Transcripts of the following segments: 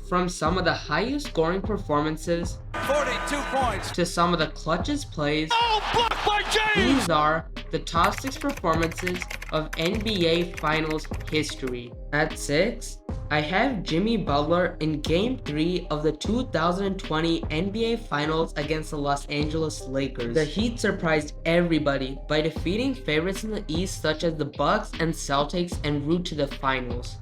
From some of the highest scoring performances 42 points to some of the clutchest plays, blocked by James. these are the top 6 performances of NBA Finals history. At 6, I have Jimmy Butler in Game 3 of the 2020 NBA Finals against the Los Angeles Lakers. The Heat surprised everybody by defeating favorites in the East such as the Bucks and Celtics en route to the finals.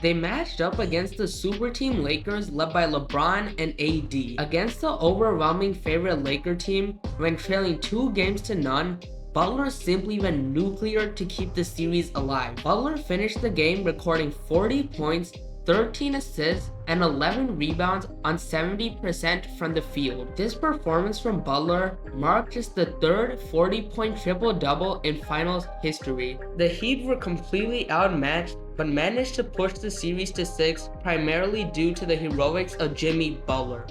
They matched up against the super team Lakers led by LeBron and AD. Against the overwhelming favorite Laker team, when trailing 2-0, Butler simply went nuclear to keep the series alive. Butler finished the game recording 40 points, 13 assists, and 11 rebounds on 70% from the field. This performance from Butler marked just the third 40-point triple-double in finals history. The Heat were completely outmatched but managed to push the series to 6 primarily due to the heroics of Jimmy Butler.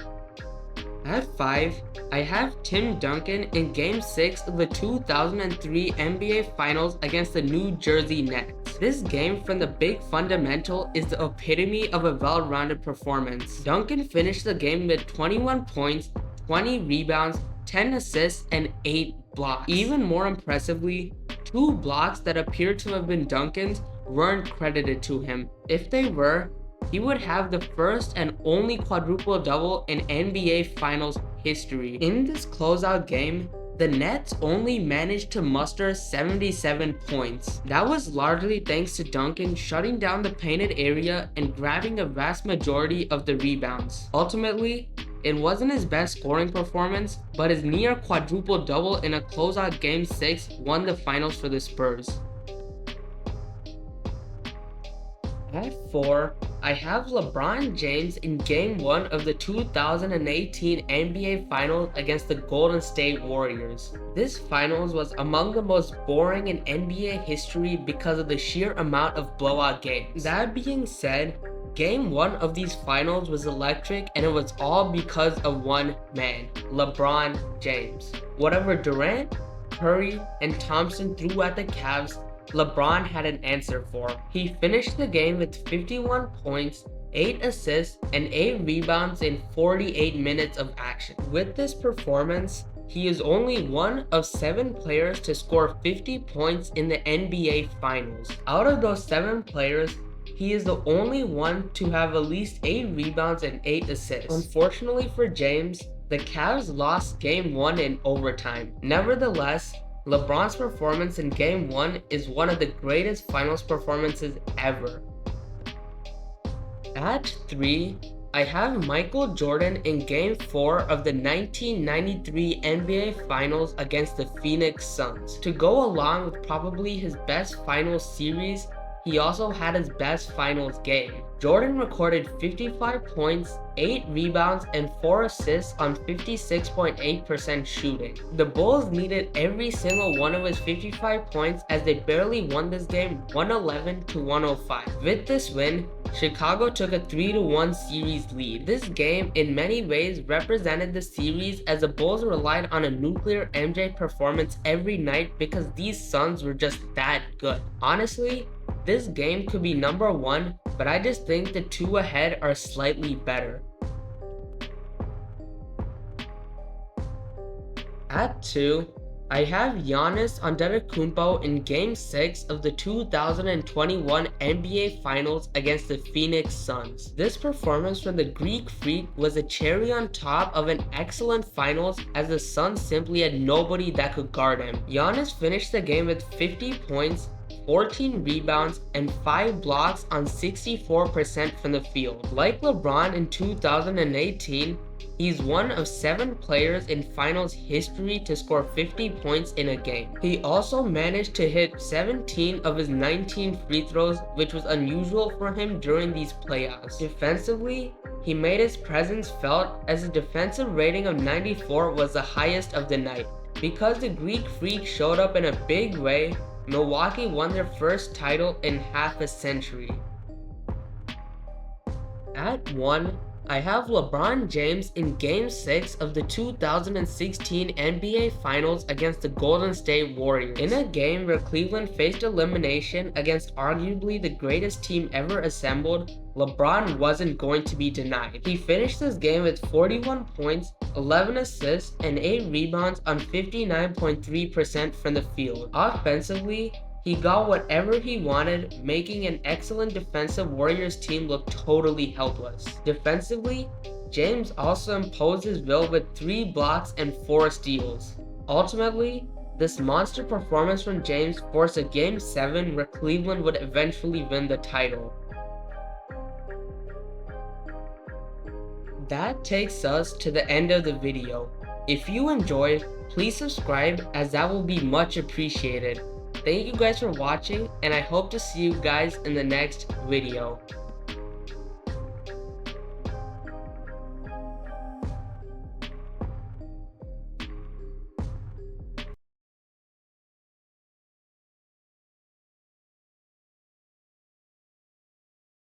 At 5, I have Tim Duncan in Game 6 of the 2003 NBA Finals against the New Jersey Nets. This game from the big fundamental is the epitome of a well-rounded performance. Duncan finished the game with 21 points, 20 rebounds, 10 assists, and 8 blocks. Even more impressively, 2 blocks that appeared to have been Duncan's weren't credited to him. If they were, he would have the first and only quadruple-double in NBA Finals history. In this closeout game, the Nets only managed to muster 77 points. That was largely thanks to Duncan shutting down the painted area and grabbing a vast majority of the rebounds. Ultimately, it wasn't his best scoring performance, but his near quadruple-double in a closeout Game 6 won the finals for the Spurs. At 4, I have LeBron James in Game 1 of the 2018 NBA Finals against the Golden State Warriors. This finals was among the most boring in NBA history because of the sheer amount of blowout games. That being said, Game 1 of these finals was electric, and it was all because of one man, LeBron James. Whatever Durant, Curry, and Thompson threw at the Cavs, LeBron had an answer for. He finished the game with 51 points, 8 assists, and 8 rebounds in 48 minutes of action. With this performance, he is only one of 7 players to score 50 points in the NBA Finals. Out of those 7 players, he is the only one to have at least 8 rebounds and 8 assists. Unfortunately for James, the Cavs lost Game 1 in overtime. Nevertheless, LeBron's performance in Game 1 is one of the greatest finals performances ever. At 3, I have Michael Jordan in Game 4 of the 1993 NBA Finals against the Phoenix Suns. To go along with probably his best finals series, he also had his best finals game. Jordan recorded 55 points, 8 rebounds, and 4 assists on 56.8% shooting. The Bulls needed every single one of his 55 points as they barely won this game 111 to 105. With this win, Chicago took a 3-1 series lead. This game in many ways represented the series as the Bulls relied on a nuclear MJ performance every night because these Suns were just that good. Honestly, this game could be number 1, but I just think the 2 ahead are slightly better. At 2, I have Giannis Antetokounmpo in Game 6 of the 2021 NBA Finals against the Phoenix Suns. This performance from the Greek Freak was a cherry on top of an excellent finals as the Suns simply had nobody that could guard him. Giannis finished the game with 50 points, 14 rebounds, and 5 blocks on 64% from the field. Like LeBron in 2018, he's one of 7 players in finals history to score 50 points in a game. He also managed to hit 17 of his 19 free throws, which was unusual for him during these playoffs. Defensively, he made his presence felt as his defensive rating of 94 was the highest of the night. Because the Greek Freak showed up in a big way, Milwaukee won their first title in half a century. At 1, I have LeBron James in Game 6 of the 2016 NBA Finals against the Golden State Warriors. In a game where Cleveland faced elimination against arguably the greatest team ever assembled, LeBron wasn't going to be denied. He finished this game with 41 points, 11 assists, and 8 rebounds on 59.3% from the field. Offensively, he got whatever he wanted, making an excellent defensive Warriors team look totally helpless. Defensively, James also imposed his will with 3 blocks and 4 steals. Ultimately, this monster performance from James forced a Game 7 where Cleveland would eventually win the title. That takes us to the end of the video. If you enjoyed, please subscribe as that will be much appreciated. Thank you guys for watching, and I hope to see you guys in the next video.